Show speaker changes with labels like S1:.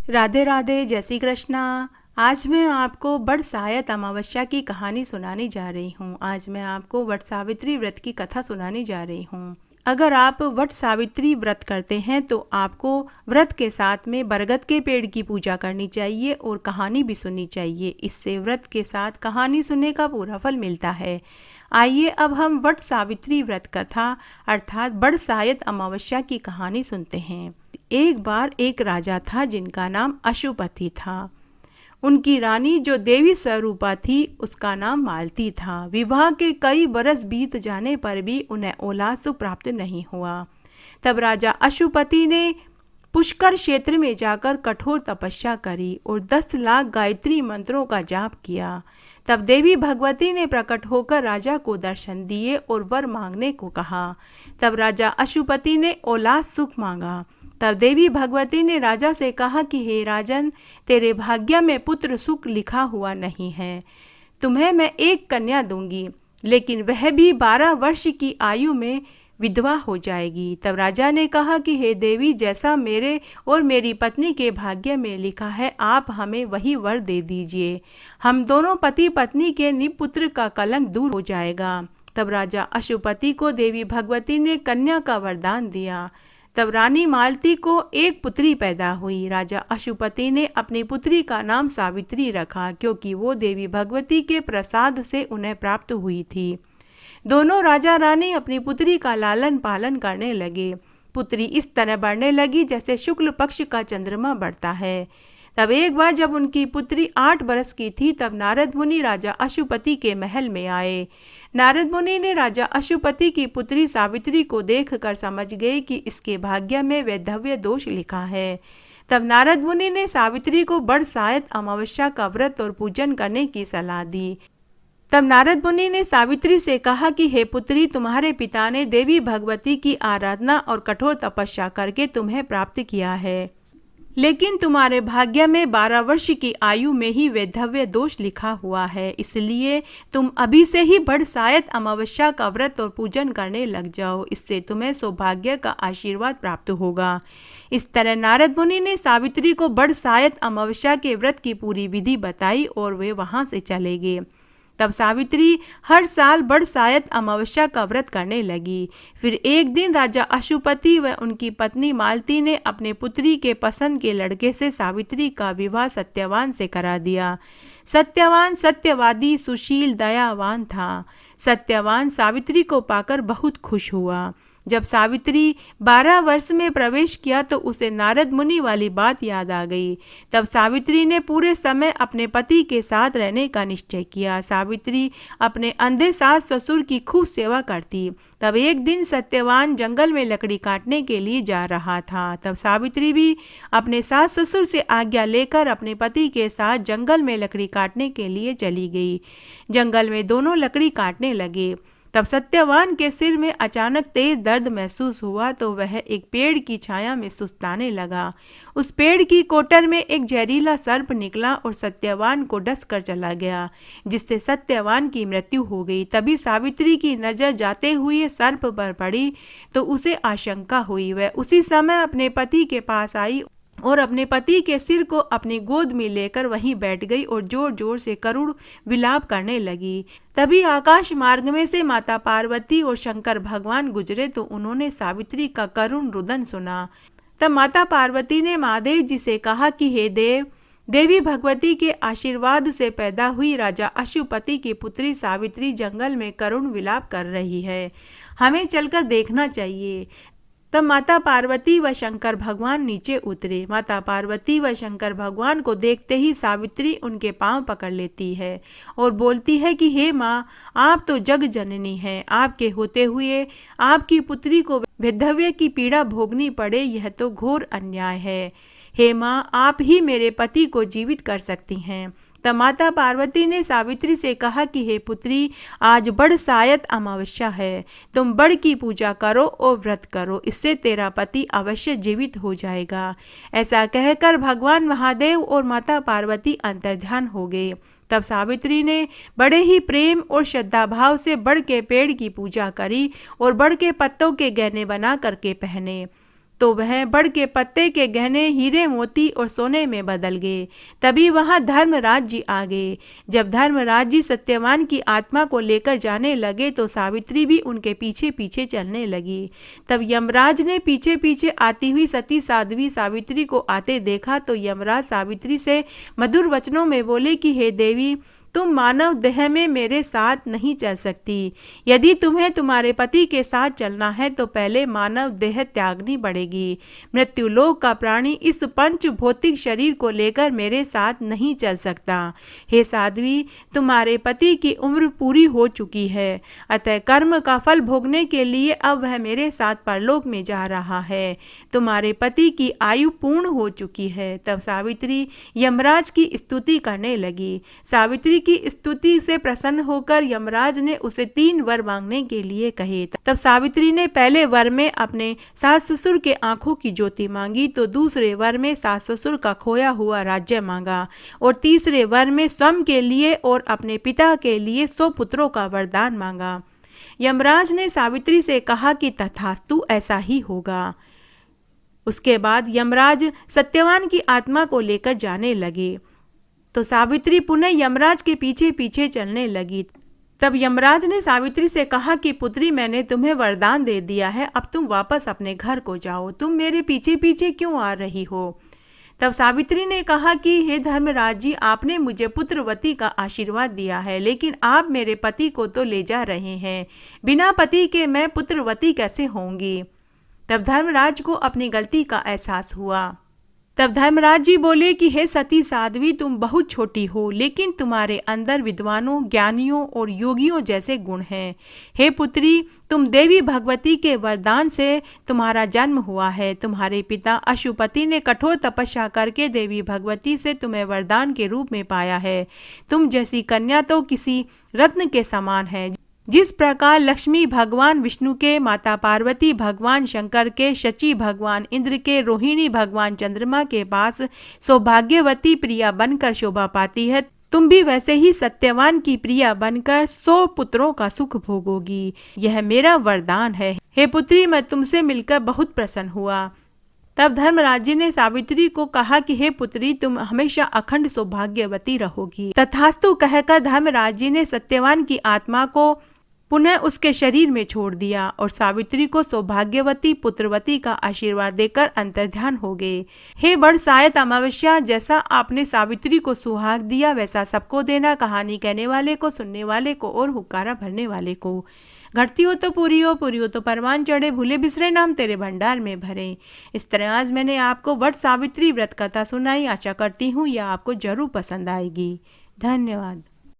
S1: राधे राधे, जय श्री कृष्णा। आज मैं आपको वट सायत अमावस्या की कहानी सुनाने जा रही हूँ। आज मैं आपको वट सावित्री व्रत की कथा सुनाने जा रही हूँ। अगर आप वट सावित्री व्रत करते हैं तो आपको व्रत के साथ में बरगद के पेड़ की पूजा करनी चाहिए और कहानी भी सुननी चाहिए। इससे व्रत के साथ कहानी सुनने का पूरा फल मिलता है। आइए अब हम वट सावित्री व्रत कथा अर्थात वट सायत अमावस्या की कहानी सुनते हैं। एक बार एक राजा था जिनका नाम अशुपति था। उनकी रानी जो देवी स्वरूपा थी उसका नाम मालती था। विवाह के कई बरस बीत जाने पर भी उन्हें औलाद सुख प्राप्त नहीं हुआ। तब राजा अशुपति ने पुष्कर क्षेत्र में जाकर कठोर तपस्या करी और 10 लाख गायत्री मंत्रों का जाप किया। तब देवी भगवती ने प्रकट होकर राजा को दर्शन दिए और वर मांगने को कहा। तब राजा अशुपति ने औलाद सुख मांगा। तब देवी भगवती ने राजा से कहा कि हे राजन, तेरे भाग्य में पुत्र सुख लिखा हुआ नहीं है। तुम्हें मैं एक कन्या दूंगी, लेकिन वह भी 12 वर्ष की आयु में विधवा हो जाएगी। तब राजा ने कहा कि हे देवी, जैसा मेरे और मेरी पत्नी के भाग्य में लिखा है आप हमें वही वर दे दीजिए। हम दोनों पति पत्नी के निपुत्र का कलंक दूर हो जाएगा। तब राजा अशुपति को देवी भगवती ने कन्या का वरदान दिया। तब रानी मालती को एक पुत्री पैदा हुई। राजा अशुपति ने अपनी पुत्री का नाम सावित्री रखा, क्योंकि वो देवी भगवती के प्रसाद से उन्हें प्राप्त हुई थी। दोनों राजा रानी अपनी पुत्री का लालन पालन करने लगे। पुत्री इस तरह बढ़ने लगी जैसे शुक्ल पक्ष का चंद्रमा बढ़ता है। तब एक बार जब उनकी पुत्री 8 बरस की थी, तब नारद मुनि राजा अशुपति के महल में आए। नारद मुनि ने राजा अशुपति की पुत्री सावित्री को देखकर समझ गए कि इसके भाग्य में वैधव्य दोष लिखा है। तब नारद मुनि ने सावित्री को वट सायत अमावस्या का व्रत और पूजन करने की सलाह दी। तब नारद मुनि ने सावित्री से कहा कि हे पुत्री, तुम्हारे पिता ने देवी भगवती की आराधना और कठोर तपस्या करके तुम्हें प्राप्त किया है, लेकिन तुम्हारे भाग्य में 12 वर्ष की आयु में ही वैधव्य दोष लिखा हुआ है। इसलिए तुम अभी से ही वट सायत अमावस्या का व्रत और पूजन करने लग जाओ। इससे तुम्हें सौभाग्य का आशीर्वाद प्राप्त होगा। इस तरह नारद मुनि ने सावित्री को वट सायत अमावस्या के व्रत की पूरी विधि बताई और वे वहां से चले गए। तब सावित्री हर साल वट सायत अमावस्या का व्रत करने लगी। फिर एक दिन राजा अशुपति व उनकी पत्नी मालती ने अपने पुत्री के पसंद के लड़के से सावित्री का विवाह सत्यवान से करा दिया। सत्यवान सत्यवादी, सुशील, दयावान था। सत्यवान सावित्री को पाकर बहुत खुश हुआ। जब सावित्री 12 वर्ष में प्रवेश किया तो उसे नारद मुनि वाली बात याद आ गई। तब सावित्री ने पूरे समय अपने पति के साथ रहने का निश्चय किया। सावित्री अपने अंधे सास ससुर की खूब सेवा करती। तब एक दिन सत्यवान जंगल में लकड़ी काटने के लिए जा रहा था। तब सावित्री भी अपने सास ससुर से आज्ञा लेकर अपने पति के साथ जंगल में लकड़ी काटने के लिए चली गई। जंगल में दोनों लकड़ी काटने लगे। तब सत्यवान के सिर में अचानक तेज दर्द महसूस हुआ तो वह एक पेड़ की छाया में सुस्ताने लगा। उस पेड़ की कोटर में एक जहरीला सर्प निकला और सत्यवान को डस कर चला गया, जिससे सत्यवान की मृत्यु हो गई। तभी सावित्री की नज़र जाते हुए सर्प पर पड़ी तो उसे आशंका हुई। वह उसी समय अपने पति के पास आई और अपने पति के सिर को अपनी गोद में लेकर वहीं बैठ गई और जोर जोर से करुण विलाप करने लगी। तभी आकाश मार्ग में से माता पार्वती और शंकर भगवान गुजरे तो उन्होंने सावित्री का करुण रुदन सुना। तब माता पार्वती ने महादेव जी से कहा कि हे देव, देवी भगवती के आशीर्वाद से पैदा हुई राजा अशुपति की पुत्री सावित्री जंगल में करुण विलाप कर रही है, हमें चलकर देखना चाहिए। तब माता पार्वती व शंकर भगवान नीचे उतरे। माता पार्वती व शंकर भगवान को देखते ही सावित्री उनके पांव पकड़ लेती है और बोलती है कि हे माँ, आप तो जग जननी हैं। आपके होते हुए आपकी पुत्री को वैधव्य की पीड़ा भोगनी पड़े, यह तो घोर अन्याय है। हे माँ, आप ही मेरे पति को जीवित कर सकती हैं। तब माता पार्वती ने सावित्री से कहा कि हे पुत्री, आज वट सायत अमावस्या है, तुम वट की पूजा करो और व्रत करो, इससे तेरा पति अवश्य जीवित हो जाएगा। ऐसा कहकर भगवान महादेव और माता पार्वती अंतर्ध्यान हो गए। तब सावित्री ने बड़े ही प्रेम और श्रद्धा भाव से वट के पेड़ की पूजा करी और वट के पत्तों के गहने बना करके पहने। तो वह बड़ के पत्ते के गहने हीरे मोती और सोने में बदल गए। तभी वहां धर्मराज जी आ गए। जब धर्मराज जी सत्यवान की आत्मा को लेकर जाने लगे तो सावित्री भी उनके पीछे पीछे चलने लगी। तब यमराज ने पीछे पीछे आती हुई सती साध्वी सावित्री को आते देखा तो यमराज सावित्री से मधुर वचनों में बोले कि हे देवी, तुम मानव देह में मेरे साथ नहीं चल सकती। यदि तुम्हें तुम्हारे पति के साथ चलना है तो पहले मानव देह त्यागनी पड़ेगी। मृत्युलोक का प्राणी इस पंच भौतिक शरीर को लेकर मेरे साथ नहीं चल सकता। हे साध्वी, तुम्हारे पति की उम्र पूरी हो चुकी है, अतः कर्म का फल भोगने के लिए अब वह मेरे साथ परलोक में जा रहा है। तुम्हारे पति की आयु पूर्ण हो चुकी है। तब सावित्री यमराज की स्तुति करने लगी। सावित्री की स्तुति से प्रसन्न होकर यमराज ने उसे 3 वर मांगने के लिए कहे। तब सावित्री ने पहले वर में अपने सास ससुर के आंखों की ज्योति मांगी, तो दूसरे वर में सास ससुर का खोया हुआ राज्य मांगा और तीसरे वर में स्वयं के लिए और अपने पिता के लिए 100 पुत्रों का वरदान मांगा। यमराज ने सावित्री से कहा कि तथास्तु, ऐसा ही होगा। उसके बाद यमराज सत्यवान की आत्मा को लेकर जाने लगे तो सावित्री पुनः यमराज के पीछे पीछे चलने लगी। तब यमराज ने सावित्री से कहा कि पुत्री, मैंने तुम्हें वरदान दे दिया है, अब तुम वापस अपने घर को जाओ। तुम मेरे पीछे पीछे क्यों आ रही हो? तब सावित्री ने कहा कि हे धर्मराज जी, आपने मुझे पुत्रवती का आशीर्वाद दिया है, लेकिन आप मेरे पति को तो ले जा रहे हैं। बिना पति के मैं पुत्रवती कैसे होंगी? तब धर्मराज को अपनी गलती का एहसास हुआ। तब धर्मराज जी बोले कि हे सती साध्वी, तुम बहुत छोटी हो, लेकिन तुम्हारे अंदर विद्वानों, ज्ञानियों और योगियों जैसे गुण हैं। हे पुत्री, तुम देवी भगवती के वरदान से तुम्हारा जन्म हुआ है। तुम्हारे पिता अशुपति ने कठोर तपस्या करके देवी भगवती से तुम्हें वरदान के रूप में पाया है। तुम जैसी कन्या तो किसी रत्न के समान है। जिस प्रकार लक्ष्मी भगवान विष्णु के, माता पार्वती भगवान शंकर के, शची भगवान इंद्र के, रोहिणी भगवान चंद्रमा के पास सौभाग्यवती प्रिया बनकर शोभा पाती है, तुम भी वैसे ही सत्यवान की प्रिया बनकर 100 पुत्रों का सुख भोगोगी। यह मेरा वरदान है। हे पुत्री, मैं तुमसे मिलकर बहुत प्रसन्न हुआ। तब धर्मराज जी ने सावित्री को कहा कि हे पुत्री, तुम हमेशा अखंड सौभाग्यवती रहोगी। तथास्तु कहकर धर्मराज जी ने सत्यवान की आत्मा को पुनः उसके शरीर में छोड़ दिया और सावित्री को सौभाग्यवती पुत्रवती का आशीर्वाद देकर अंतर्ध्यान हो गए। हे बरसायत अमावस्या, जैसा आपने सावित्री को सुहाग दिया वैसा सबको देना। कहानी कहने वाले को, सुनने वाले को और हुक्कारा भरने वाले को। घटती हो तो पूरी हो, पूरी हो तो परवान चढ़े, भूले बिसरे नाम तेरे भंडार में भरे। इस तरह आज मैंने आपको वट सावित्री व्रत कथा सुनाई। आशा करती हूँ यह आपको जरूर पसंद आएगी। धन्यवाद।